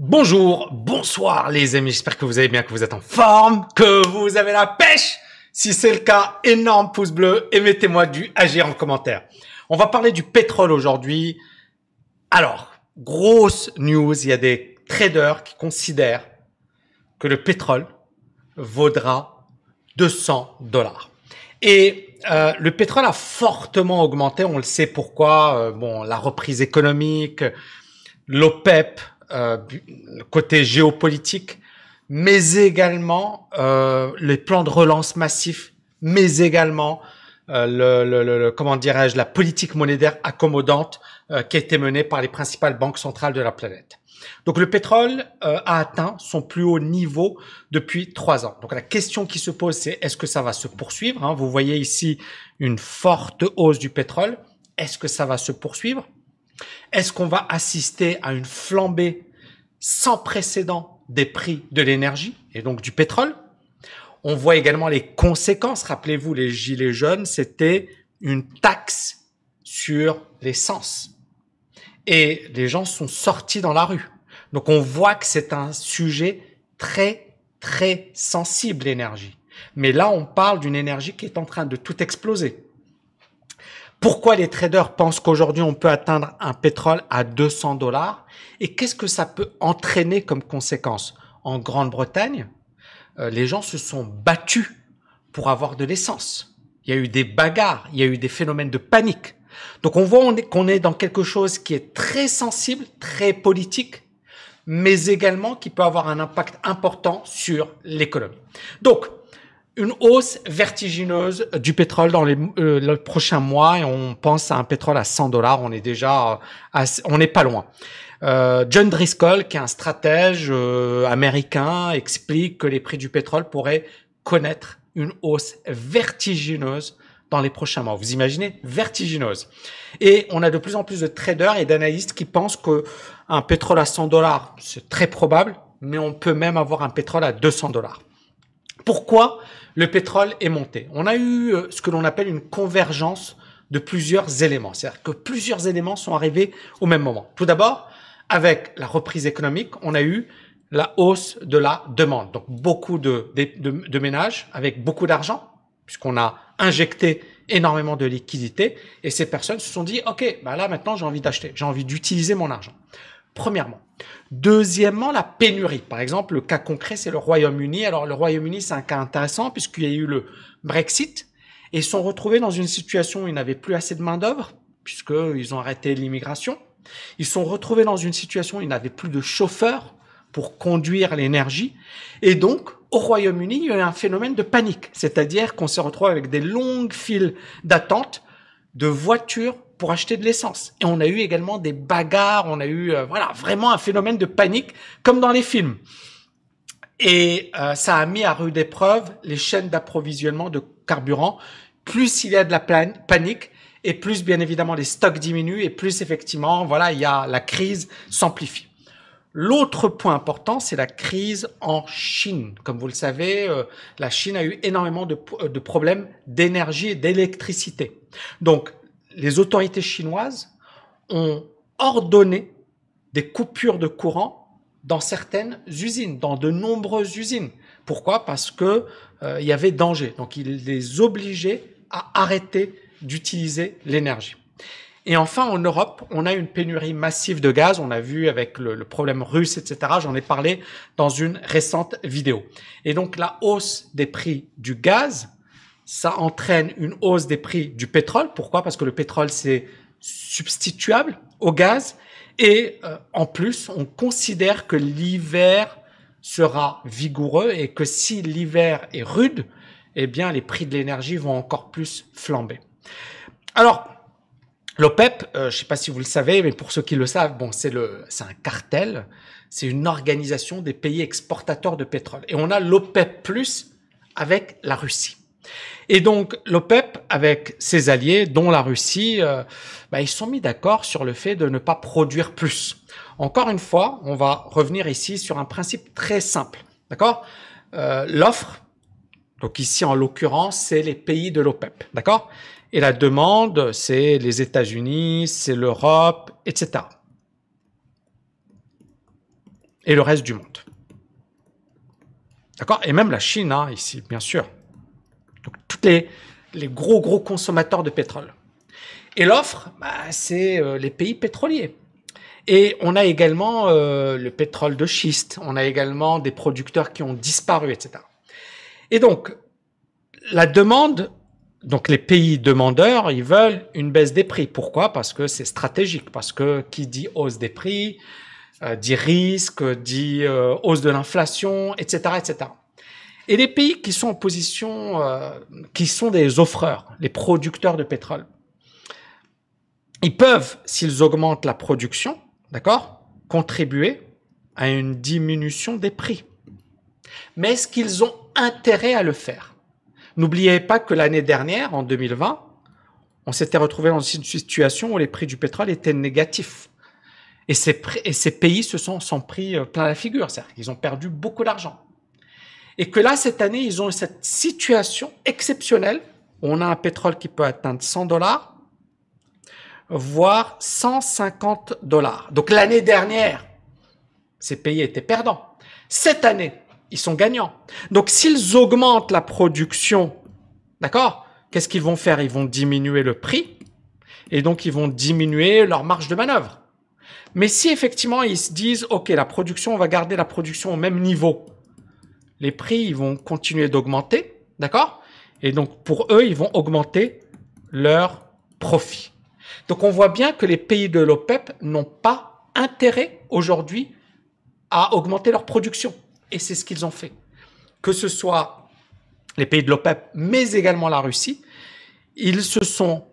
Bonjour, bonsoir les amis, j'espère que vous allez bien, que vous êtes en forme, que vous avez la pêche. Si c'est le cas, énorme pouce bleu et mettez-moi du agir en commentaire. On va parler du pétrole aujourd'hui. Alors, grosse news, il y a des traders qui considèrent que le pétrole vaudra 200 $. Et le pétrole a fortement augmenté, on le sait pourquoi. La reprise économique, l'OPEP, le côté géopolitique, mais également les plans de relance massifs, mais également comment dirais-je, la politique monétaire accommodante qui a été menée par les principales banques centrales de la planète. Donc le pétrole a atteint son plus haut niveau depuis 3 ans. Donc la question qui se pose, c'est est-ce que ça va se poursuivre, Vous voyez ici une forte hausse du pétrole. Est-ce que ça va se poursuivre? Est-ce qu'on va assister à une flambée sans précédent des prix de l'énergie et donc du pétrole? On voit également les conséquences. Rappelez-vous, les gilets jaunes, c'était une taxe sur l'essence. Et les gens sont sortis dans la rue. Donc on voit que c'est un sujet très, très sensible, l'énergie. Mais là, on parle d'une énergie qui est en train de tout exploser. Pourquoi les traders pensent qu'aujourd'hui, on peut atteindre un pétrole à 200 $? Et qu'est-ce que ça peut entraîner comme conséquence? En Grande-Bretagne, les gens se sont battus pour avoir de l'essence. Il y a eu des bagarres, il y a eu des phénomènes de panique. Donc on voit qu'on est dans quelque chose qui est très sensible, très politique, mais également qui peut avoir un impact important sur l'économie. Donc, une hausse vertigineuse du pétrole dans le prochain mois et on pense à un pétrole à 100 $. On est déjà, on n'est pas loin. John Driscoll, qui est un stratège américain, explique que les prix du pétrole pourraient connaître une hausse vertigineuse dans les prochains mois. Vous imaginez? Vertigineuse. Et on a de plus en plus de traders et d'analystes qui pensent qu'un pétrole à 100 $, c'est très probable, mais on peut même avoir un pétrole à 200 $. Pourquoi le pétrole est monté? On a eu ce que l'on appelle une convergence de plusieurs éléments. C'est-à-dire que plusieurs éléments sont arrivés au même moment. Tout d'abord, avec la reprise économique, on a eu la hausse de la demande. Donc, beaucoup de ménages avec beaucoup d'argent, puisqu'on a injecté énormément de liquidités. Et ces personnes se sont dit, OK, là, maintenant, j'ai envie d'acheter. J'ai envie d'utiliser mon argent. Premièrement. Deuxièmement, la pénurie. Par exemple, le cas concret, c'est le Royaume-Uni. Alors, le Royaume-Uni, c'est un cas intéressant puisqu'il y a eu le Brexit et ils se sont retrouvés dans une situation où ils n'avaient plus assez de main-d'œuvre puisqu'ils ont arrêté l'immigration. Ils se sont retrouvés dans une situation où ils n'avaient plus de chauffeurs pour conduire l'énergie. Et donc, au Royaume-Uni, il y a eu un phénomène de panique. C'est-à-dire qu'on s'est retrouvé avec des longues files d'attente de voitures pour acheter de l'essence. Et on a eu également des bagarres, on a eu vraiment un phénomène de panique comme dans les films. Et ça a mis à rude épreuve les chaînes d'approvisionnement de carburant. Plus il y a de la panique et plus bien évidemment les stocks diminuent et plus effectivement il y a la crise s'amplifie. L'autre point important, c'est la crise en Chine. Comme vous le savez, la Chine a eu énormément de problèmes d'énergie et d'électricité. Donc, les autorités chinoises ont ordonné des coupures de courant dans certaines usines, dans de nombreuses usines. Pourquoi? Parce que il y avait danger. Donc, ils les obligeaient à arrêter d'utiliser l'énergie. Et enfin, en Europe, on a une pénurie massive de gaz. On a vu avec le problème russe, etc. J'en ai parlé dans une récente vidéo. Et donc, la hausse des prix du gaz, ça entraîne une hausse des prix du pétrole. Pourquoi? Parce que le pétrole, c'est substituable au gaz. Et en plus, on considère que l'hiver sera vigoureux et que si l'hiver est rude, eh bien, les prix de l'énergie vont encore plus flamber. Alors, l'OPEP, je ne sais pas si vous le savez, mais pour ceux qui le savent, c'est un cartel, c'est une organisation des pays exportateurs de pétrole. Et on a l'OPEP+, avec la Russie. Et donc, l'OPEP, avec ses alliés, dont la Russie, ils sont mis d'accord sur le fait de ne pas produire plus. Encore une fois, on va revenir ici sur un principe très simple, d'accord? L'offre, donc ici en l'occurrence, c'est les pays de l'OPEP, d'accord? Et la demande, c'est les États-Unis, c'est l'Europe, etc. et le reste du monde. D'accord? Et même la Chine, hein, ici, bien sûr. Donc, tous les gros consommateurs de pétrole. Et l'offre, bah, c'est les pays pétroliers. Et on a également le pétrole de schiste, on a également des producteurs qui ont disparu, etc. Et donc, la demande, donc les pays demandeurs, ils veulent une baisse des prix. Pourquoi? Parce que c'est stratégique, parce que qui dit hausse des prix, dit risque, dit hausse de l'inflation, etc., etc. Et les pays qui sont en position, qui sont des offreurs, les producteurs de pétrole, ils peuvent, s'ils augmentent la production, d'accord, contribuer à une diminution des prix. Mais est-ce qu'ils ont intérêt à le faire? N'oubliez pas que l'année dernière, en 2020, on s'était retrouvé dans une situation où les prix du pétrole étaient négatifs. Et ces pays se sont pris plein la figure, c'est-à-dire qu'ils ont perdu beaucoup d'argent. Et que là, cette année, ils ont cette situation exceptionnelle où on a un pétrole qui peut atteindre 100 $, voire 150 $. Donc l'année dernière, ces pays étaient perdants. Cette année, ils sont gagnants. Donc s'ils augmentent la production, d'accord, qu'est-ce qu'ils vont faire? Ils vont diminuer le prix et donc ils vont diminuer leur marge de manœuvre. Mais si effectivement ils se disent, ok, la production, on va garder la production au même niveau, les prix, ils vont continuer d'augmenter, d'accord? Et donc pour eux, ils vont augmenter leur profit. Donc on voit bien que les pays de l'OPEP n'ont pas intérêt aujourd'hui à augmenter leur production. Et c'est ce qu'ils ont fait. Que ce soit les pays de l'OPEP, mais également la Russie, ils se sont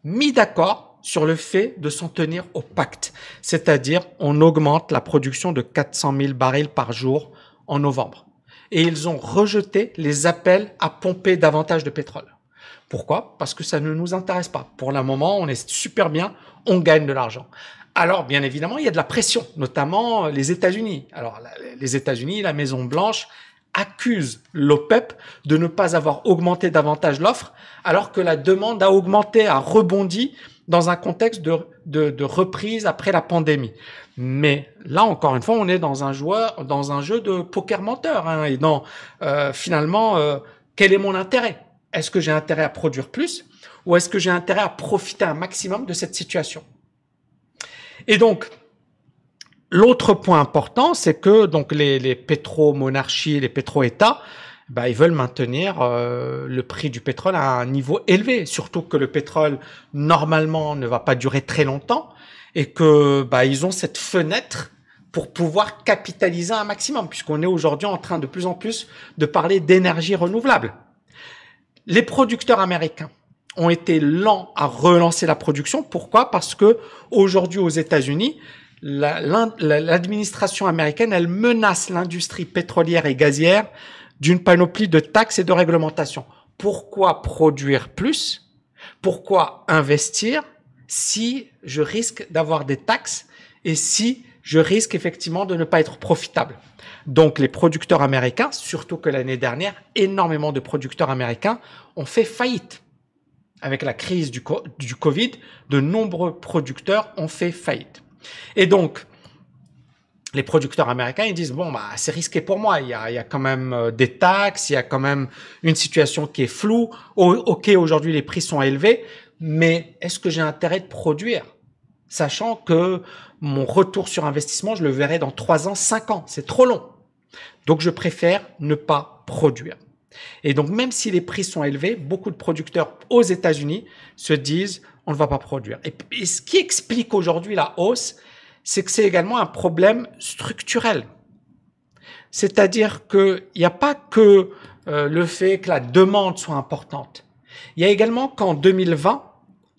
mis d'accord sur le fait de s'en tenir au pacte. C'est-à-dire, on augmente la production de 400 000 barils par jour en novembre. Et ils ont rejeté les appels à pomper davantage de pétrole. Pourquoi? Parce que ça ne nous intéresse pas. Pour le moment, on est super bien, on gagne de l'argent. Alors, bien évidemment, il y a de la pression, notamment les États-Unis. Alors, les États-Unis, la Maison-Blanche accuse l'OPEP de ne pas avoir augmenté davantage l'offre, alors que la demande a augmenté, a rebondi dans un contexte de reprise après la pandémie. Mais là, encore une fois, on est dans un jeu de poker menteur. Hein, et finalement, quel est mon intérêt? Est-ce que j'ai intérêt à produire plus ou est-ce que j'ai intérêt à profiter un maximum de cette situation? Et donc, l'autre point important, c'est que donc les pétromonarchies, les pétro-États, ils veulent maintenir le prix du pétrole à un niveau élevé, surtout que le pétrole, normalement, ne va pas durer très longtemps et que ils ont cette fenêtre pour pouvoir capitaliser un maximum, puisqu'on est aujourd'hui en train de plus en plus de parler d'énergie renouvelable. Les producteurs américains ont été lents à relancer la production. Pourquoi? Parce que aujourd'hui aux États-Unis, l'administration américaine, elle menace l'industrie pétrolière et gazière d'une panoplie de taxes et de réglementations. Pourquoi produire plus? Pourquoi investir si je risque d'avoir des taxes et si je risque effectivement de ne pas être profitable? Donc, les producteurs américains, surtout que l'année dernière, énormément de producteurs américains ont fait faillite. Avec la crise du Covid, de nombreux producteurs ont fait faillite. Et donc, les producteurs américains, ils disent, bon, c'est risqué pour moi. Il y a quand même des taxes, il y a quand même une situation qui est floue. Ok, aujourd'hui, les prix sont élevés, mais est-ce que j'ai intérêt de produire? Sachant que mon retour sur investissement, je le verrai dans 3 ans, 5 ans. C'est trop long. Donc, je préfère ne pas produire. Et donc, même si les prix sont élevés, beaucoup de producteurs aux États-Unis se disent, on ne va pas produire. Et ce qui explique aujourd'hui la hausse, c'est que c'est également un problème structurel. C'est-à-dire qu'il n'y a pas que le fait que la demande soit importante. Il y a également qu'en 2020,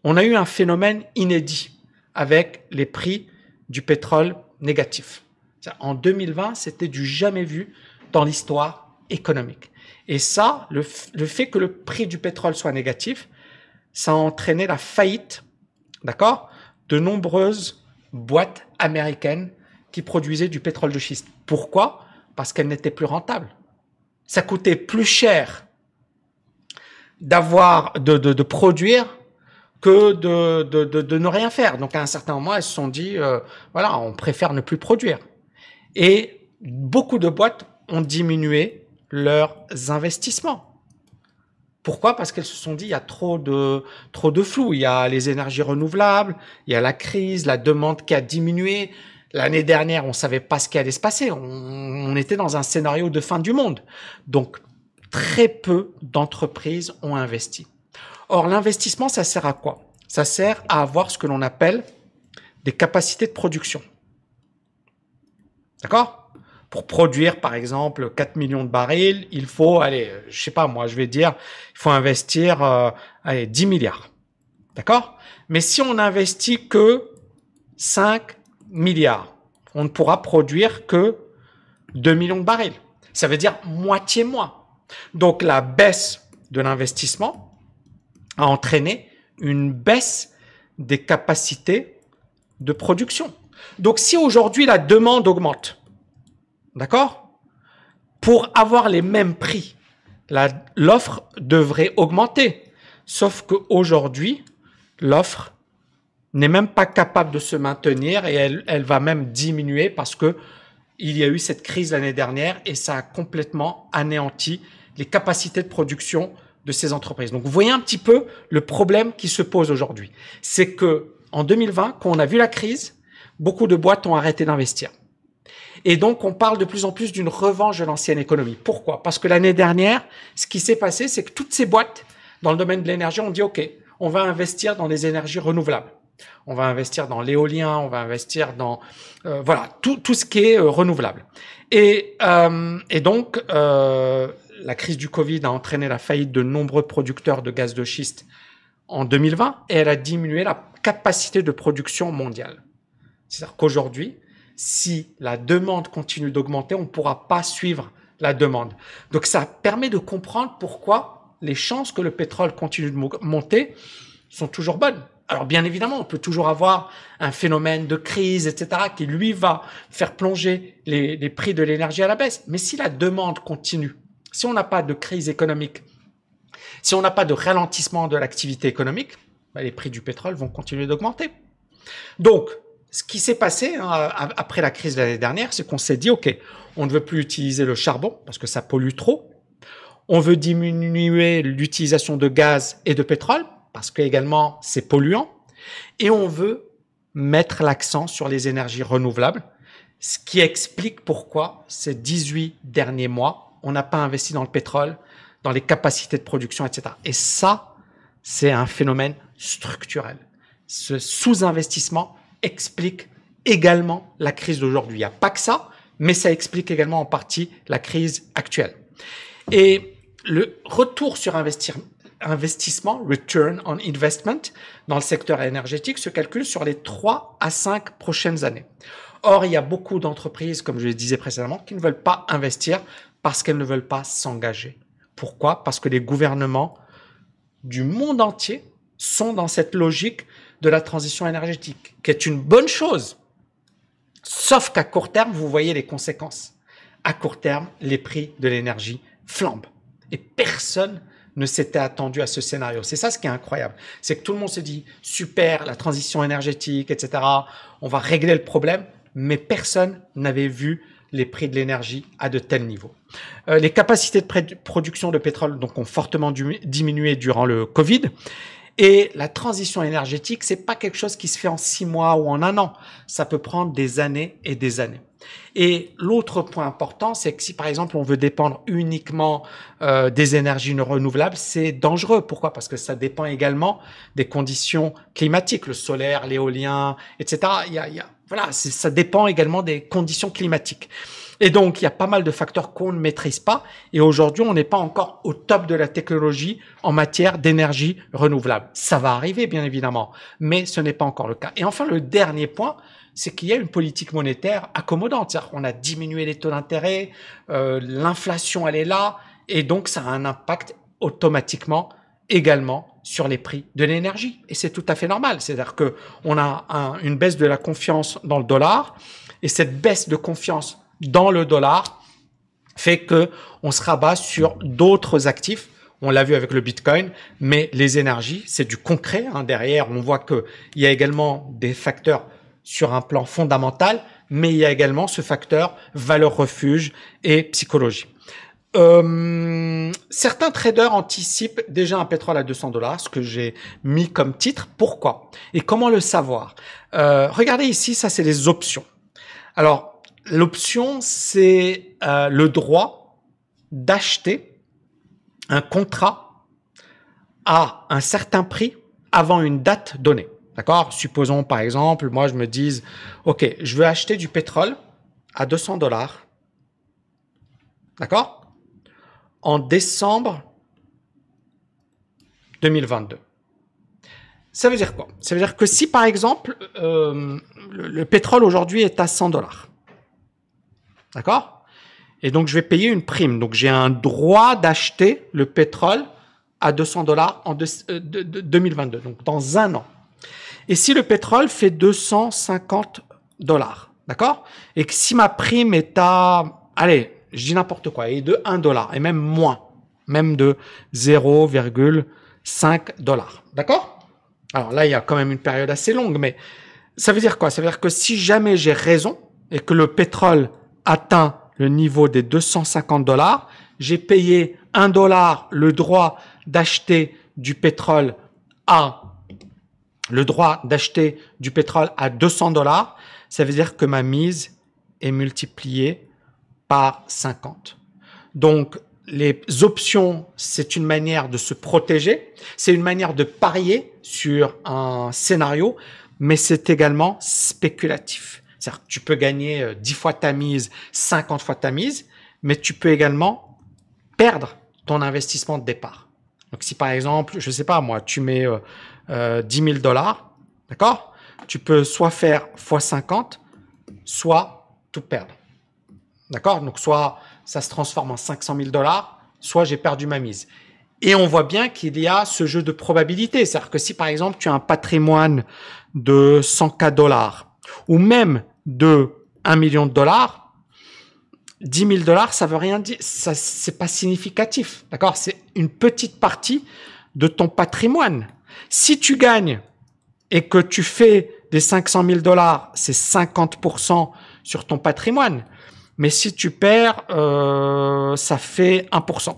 on a eu un phénomène inédit avec les prix du pétrole négatifs. En 2020, c'était du jamais vu dans l'histoire économique. Et ça, le fait que le prix du pétrole soit négatif, ça a entraîné la faillite, d'accord, de nombreuses boîtes américaines qui produisaient du pétrole de schiste. Pourquoi? Parce qu'elles n'étaient plus rentables. Ça coûtait plus cher de produire que de ne rien faire. Donc, à un certain moment, elles se sont dit, voilà, on préfère ne plus produire. Et beaucoup de boîtes ont diminué leurs investissements. Pourquoi? Parce qu'elles se sont dit il y a trop de flou. Il y a les énergies renouvelables, il y a la crise, la demande qui a diminué. L'année dernière, on savait pas ce qui allait se passer. On était dans un scénario de fin du monde. Donc, très peu d'entreprises ont investi. Or, l'investissement, ça sert à quoi? Ça sert à avoir ce que l'on appelle des capacités de production. D'accord? Pour produire, par exemple, 4 millions de barils, il faut, allez, je sais pas, moi, je vais dire, il faut investir, 10 milliards. D'accord? Mais si on n'investit que 5 milliards, on ne pourra produire que 2 millions de barils. Ça veut dire moitié moins. Donc, la baisse de l'investissement a entraîné une baisse des capacités de production. Donc, si aujourd'hui la demande augmente, d'accord, pour avoir les mêmes prix, l'offre devrait augmenter. Sauf qu'aujourd'hui, l'offre n'est même pas capable de se maintenir et elle va même diminuer parce que il y a eu cette crise l'année dernière et ça a complètement anéanti les capacités de production de ces entreprises. Donc, vous voyez un petit peu le problème qui se pose aujourd'hui. C'est que en 2020, quand on a vu la crise, beaucoup de boîtes ont arrêté d'investir. Et donc, on parle de plus en plus d'une revanche de l'ancienne économie. Pourquoi? Parce que l'année dernière, ce qui s'est passé, c'est que toutes ces boîtes dans le domaine de l'énergie ont dit, OK, on va investir dans les énergies renouvelables. On va investir dans l'éolien, on va investir dans voilà tout ce qui est renouvelable. Et donc, la crise du Covid a entraîné la faillite de nombreux producteurs de gaz de schiste en 2020 et elle a diminué la capacité de production mondiale. C'est-à-dire qu'aujourd'hui, si la demande continue d'augmenter, on ne pourra pas suivre la demande. Donc, ça permet de comprendre pourquoi les chances que le pétrole continue de monter sont toujours bonnes. Alors, bien évidemment, on peut toujours avoir un phénomène de crise, etc., qui, lui, va faire plonger les prix de l'énergie à la baisse. Mais si la demande continue, si on n'a pas de crise économique, si on n'a pas de ralentissement de l'activité économique, les prix du pétrole vont continuer d'augmenter. Donc, ce qui s'est passé après la crise de l'année dernière, c'est qu'on s'est dit, OK, on ne veut plus utiliser le charbon parce que ça pollue trop. On veut diminuer l'utilisation de gaz et de pétrole parce que également c'est polluant. Et on veut mettre l'accent sur les énergies renouvelables, ce qui explique pourquoi ces 18 derniers mois, on n'a pas investi dans le pétrole, dans les capacités de production, etc. Et ça, c'est un phénomène structurel. Ce sous-investissement explique également la crise d'aujourd'hui. Il n'y a pas que ça, mais ça explique également en partie la crise actuelle. Et le retour sur investissement, return on investment, dans le secteur énergétique se calcule sur les 3 à 5 prochaines années. Or, il y a beaucoup d'entreprises, comme je le disais précédemment, qui ne veulent pas investir parce qu'elles ne veulent pas s'engager. Pourquoi? Parce que les gouvernements du monde entier sont dans cette logique de la transition énergétique, qui est une bonne chose. Sauf qu'à court terme, vous voyez les conséquences. À court terme, les prix de l'énergie flambent. Et personne ne s'était attendu à ce scénario. C'est ça ce qui est incroyable. C'est que tout le monde se dit, super, la transition énergétique, etc. On va régler le problème, mais personne n'avait vu les prix de l'énergie à de tels niveaux. Les capacités de production de pétrole donc, ont fortement diminué durant le Covid. Et la transition énergétique, c'est pas quelque chose qui se fait en 6 mois ou en 1 an. Ça peut prendre des années et des années. Et l'autre point important, c'est que si par exemple on veut dépendre uniquement des énergies renouvelables, c'est dangereux. Pourquoi? Parce que ça dépend également des conditions climatiques, le solaire, l'éolien, etc. Voilà, ça dépend également des conditions climatiques. Et donc, il y a pas mal de facteurs qu'on ne maîtrise pas. Et aujourd'hui, on n'est pas encore au top de la technologie en matière d'énergie renouvelable. Ça va arriver, bien évidemment, mais ce n'est pas encore le cas. Et enfin, le dernier point, c'est qu'il y a une politique monétaire accommodante. C'est-à-dire qu'on a diminué les taux d'intérêt, l'inflation, elle est là, et donc ça a un impact automatiquement également sur les prix de l'énergie. Et c'est tout à fait normal. C'est-à-dire que on a une baisse de la confiance dans le dollar, et cette baisse de confiance dans le dollar fait que on se rabat sur d'autres actifs. On l'a vu avec le Bitcoin, mais les énergies, c'est du concret. Derrière, on voit qu'il y a également des facteurs sur un plan fondamental mais il y a également ce facteur valeur refuge et psychologie. Certains traders anticipent déjà un pétrole à 200 $, ce que j'ai mis comme titre. Pourquoi? Et comment le savoir? Regardez ici, ça c'est les options. Alors, l'option, c'est le droit d'acheter un contrat à un certain prix avant une date donnée. D'accord? Supposons par exemple, moi je me dise, ok, je veux acheter du pétrole à 200 $. D'accord? En décembre 2022. Ça veut dire quoi? Ça veut dire que si par exemple le pétrole aujourd'hui est à 100 $, d'accord? Et donc je vais payer une prime, donc j'ai un droit d'acheter le pétrole à 200 $ en 2022, donc dans un an. Et si le pétrole fait 250 $, d'accord? Et que si ma prime est à, allez, je dis n'importe quoi, et de 1 $, et même moins, même de 0,5 $. D'accord? Alors là, il y a quand même une période assez longue, mais ça veut dire quoi? Ça veut dire que si jamais j'ai raison et que le pétrole atteint le niveau des 250 $, j'ai payé 1 $ le droit d'acheter du pétrole à 200 $, ça veut dire que ma mise est multipliée par 50. Donc, les options, c'est une manière de se protéger, c'est une manière de parier sur un scénario, mais c'est également spéculatif. C'est-à-dire que tu peux gagner 10 fois ta mise, 50 fois ta mise, mais tu peux également perdre ton investissement de départ. Donc, si par exemple, je sais pas moi, tu mets 10 000 $, d'accord? Tu peux soit faire x 50, soit tout perdre. D'accord? Donc, soit ça se transforme en 500 000 $, soit j'ai perdu ma mise. Et on voit bien qu'il y a ce jeu de probabilité. C'est-à-dire que si, par exemple, tu as un patrimoine de 100 000 $, ou même de 1 million de dollars, 10 000 $, ça veut rien dire. Ça, c'est pas significatif. D'accord? C'est une petite partie de ton patrimoine. Si tu gagnes et que tu fais des 500 000 $, c'est 50% sur ton patrimoine. Mais si tu perds, ça fait 1%.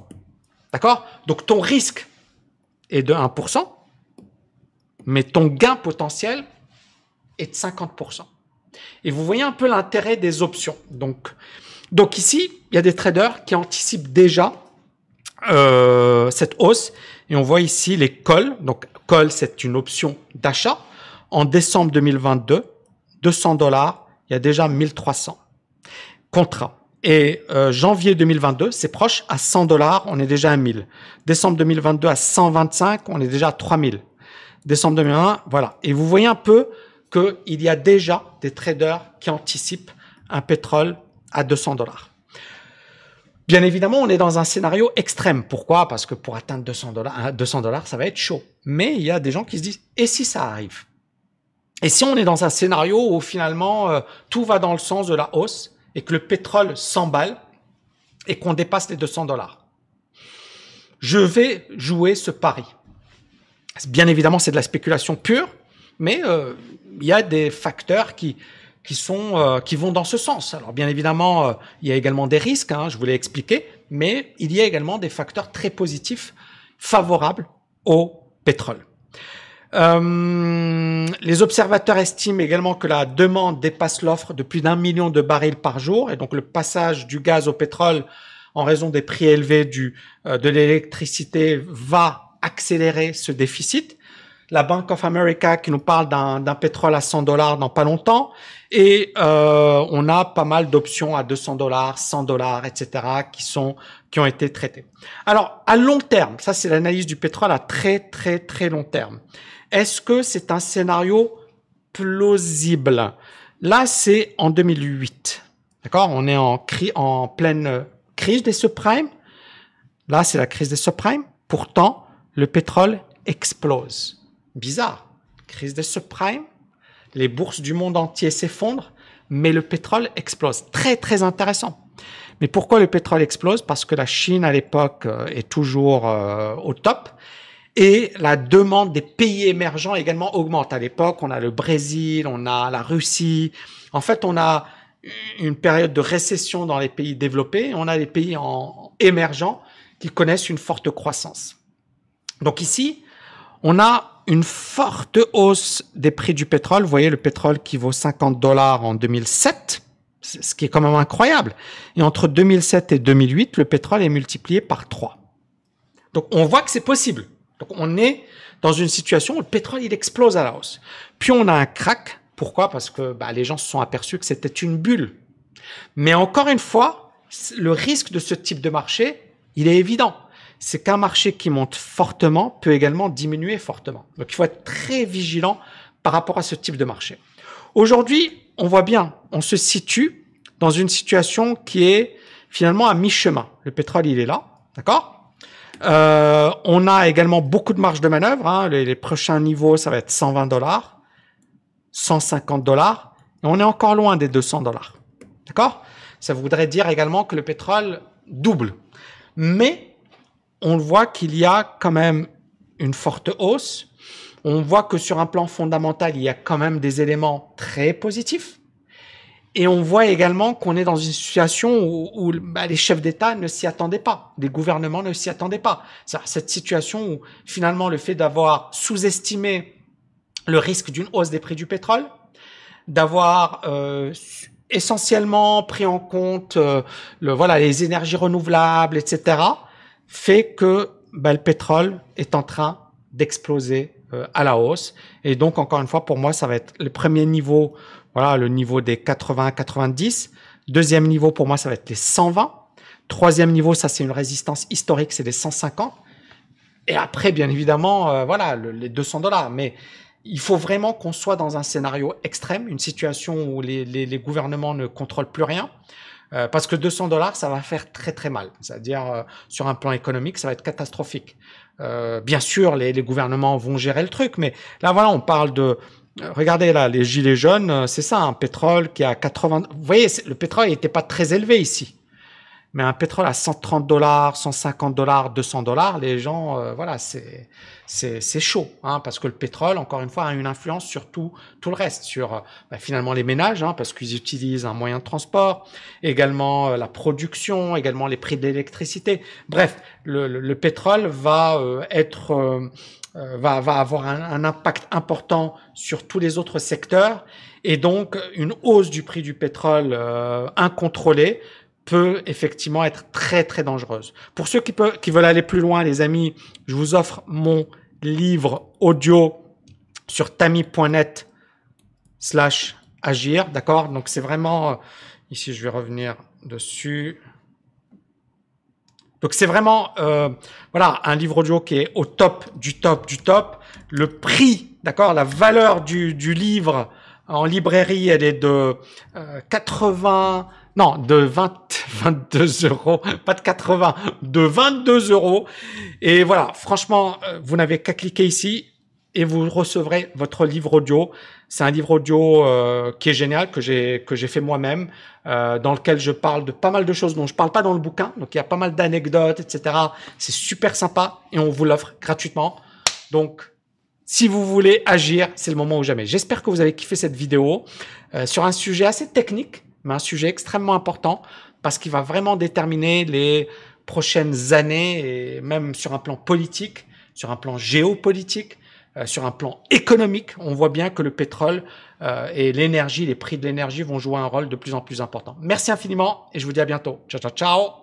D'accord? Donc, ton risque est de 1%, mais ton gain potentiel est de 50%. Et vous voyez un peu l'intérêt des options. Donc ici, il y a des traders qui anticipent déjà cette hausse. Et on voit ici les calls. Donc, call, c'est une option d'achat. En décembre 2022, 200 $, il y a déjà 1300 contrats. Et janvier 2022, c'est proche, à 100 $, on est déjà à 1000. Décembre 2022, à 125, on est déjà à 3000. Décembre 2021, voilà. Et vous voyez un peu qu'il y a déjà des traders qui anticipent un pétrole à 200 $. Bien évidemment, on est dans un scénario extrême. Pourquoi? Parce que pour atteindre 200 $, ça va être chaud. Mais il y a des gens qui se disent, et si ça arrive? Et si on est dans un scénario où finalement, tout va dans le sens de la hausse et que le pétrole s'emballe et qu'on dépasse les 200 $? Je vais jouer ce pari. Bien évidemment, c'est de la spéculation pure, mais il y a des facteurs qui vont dans ce sens. Alors bien évidemment, il y a également des risques, je vous l'ai expliqué, mais il y a également des facteurs très positifs favorables au pétrole. Les observateurs estiment également que la demande dépasse l'offre de plus d'1 million de barils par jour, et donc le passage du gaz au pétrole en raison des prix élevés de l'électricité va accélérer ce déficit. La Bank of America qui nous parle d'un pétrole à 100 $ dans pas longtemps, et on a pas mal d'options à 200 $, 100 $, etc. qui ont été traitées. Alors à long terme, ça c'est l'analyse du pétrole à très très très long terme. Est-ce que c'est un scénario plausible? Là, c'est en 2008. D'accord? On est en pleine crise des subprimes. Là, c'est la crise des subprimes. Pourtant, le pétrole explose. Bizarre. Crise des subprimes. Les bourses du monde entier s'effondrent, mais le pétrole explose. Très, très intéressant. Mais pourquoi le pétrole explose? Parce que la Chine, à l'époque, est toujours au top. Et la demande des pays émergents également augmente. À l'époque, on a le Brésil, on a la Russie. En fait, on a une période de récession dans les pays développés. On a les pays émergents qui connaissent une forte croissance. Donc ici, on a une forte hausse des prix du pétrole. Vous voyez le pétrole qui vaut $50 en 2007, ce qui est quand même incroyable. Et entre 2007 et 2008, le pétrole est multiplié par 3. Donc on voit que c'est possible. Donc on est dans une situation où le pétrole il explose à la hausse. Puis on a un crack. Pourquoi? Parce que les gens se sont aperçus que c'était une bulle. Mais encore une fois, le risque de ce type de marché, il est évident. C'est qu'un marché qui monte fortement peut également diminuer fortement. Donc, il faut être très vigilant par rapport à ce type de marché. Aujourd'hui, on voit bien, on se situe dans une situation qui est finalement à mi-chemin. Le pétrole, il est là, d'accord? On a également beaucoup de marge de manœuvre. Hein. Les prochains niveaux, ça va être $120, $150. Et on est encore loin des $200. D'accord? Ça voudrait dire également que le pétrole double. Mais on voit qu'il y a quand même une forte hausse. On voit que sur un plan fondamental, il y a quand même des éléments très positifs. Et on voit également qu'on est dans une situation où les chefs d'État ne s'y attendaient pas. Les gouvernements ne s'y attendaient pas. C'est-à-dire cette situation où finalement le fait d'avoir sous-estimé le risque d'une hausse des prix du pétrole, d'avoir essentiellement pris en compte les énergies renouvelables, etc., fait que le pétrole est en train d'exploser à la hausse. Et donc, encore une fois, pour moi, ça va être le premier niveau, voilà, le niveau des 80-90. Deuxième niveau, pour moi, ça va être les 120. Troisième niveau, ça, c'est une résistance historique, c'est les 150. Et après, bien évidemment, les $200. Mais il faut vraiment qu'on soit dans un scénario extrême, une situation où les gouvernements ne contrôlent plus rien. Parce que $200, ça va faire très très mal. C'est-à-dire, sur un plan économique, ça va être catastrophique. Bien sûr, les gouvernements vont gérer le truc, mais là, voilà, on parle de... regardez là, les gilets jaunes, c'est ça, un pétrole qui a 80... Vous voyez, le pétrole n'était pas très élevé ici. Mais un pétrole à $130, $150, $200, les gens, c'est chaud, hein, parce que le pétrole, encore une fois, a une influence sur tout le reste, sur finalement les ménages, hein, parce qu'ils utilisent un moyen de transport, également la production, également les prix de l'électricité. Bref, le pétrole va avoir un impact important sur tous les autres secteurs, et donc une hausse du prix du pétrole incontrôlée peut effectivement être très très dangereuse. Pour ceux qui veulent aller plus loin, les amis, je vous offre mon livre audio sur tami.net/agir, d'accord? Donc c'est vraiment, ici je vais revenir dessus. Donc c'est vraiment un livre audio qui est au top du top du top. Le prix, d'accord, la valeur du livre en librairie, elle est de 22 euros, pas de 80, de 22 euros. Et voilà, franchement, vous n'avez qu'à cliquer ici et vous recevrez votre livre audio. C'est un livre audio qui est génial, que j'ai fait moi-même, dans lequel je parle de pas mal de choses dont je parle pas dans le bouquin. Donc, il y a pas mal d'anecdotes, etc. C'est super sympa et on vous l'offre gratuitement. Donc, si vous voulez agir, c'est le moment ou jamais. J'espère que vous avez kiffé cette vidéo sur un sujet assez technique, mais un sujet extrêmement important parce qu'il va vraiment déterminer les prochaines années et même sur un plan politique, sur un plan géopolitique, sur un plan économique. On voit bien que le pétrole et l'énergie, les prix de l'énergie vont jouer un rôle de plus en plus important. Merci infiniment et je vous dis à bientôt. Ciao, ciao, ciao.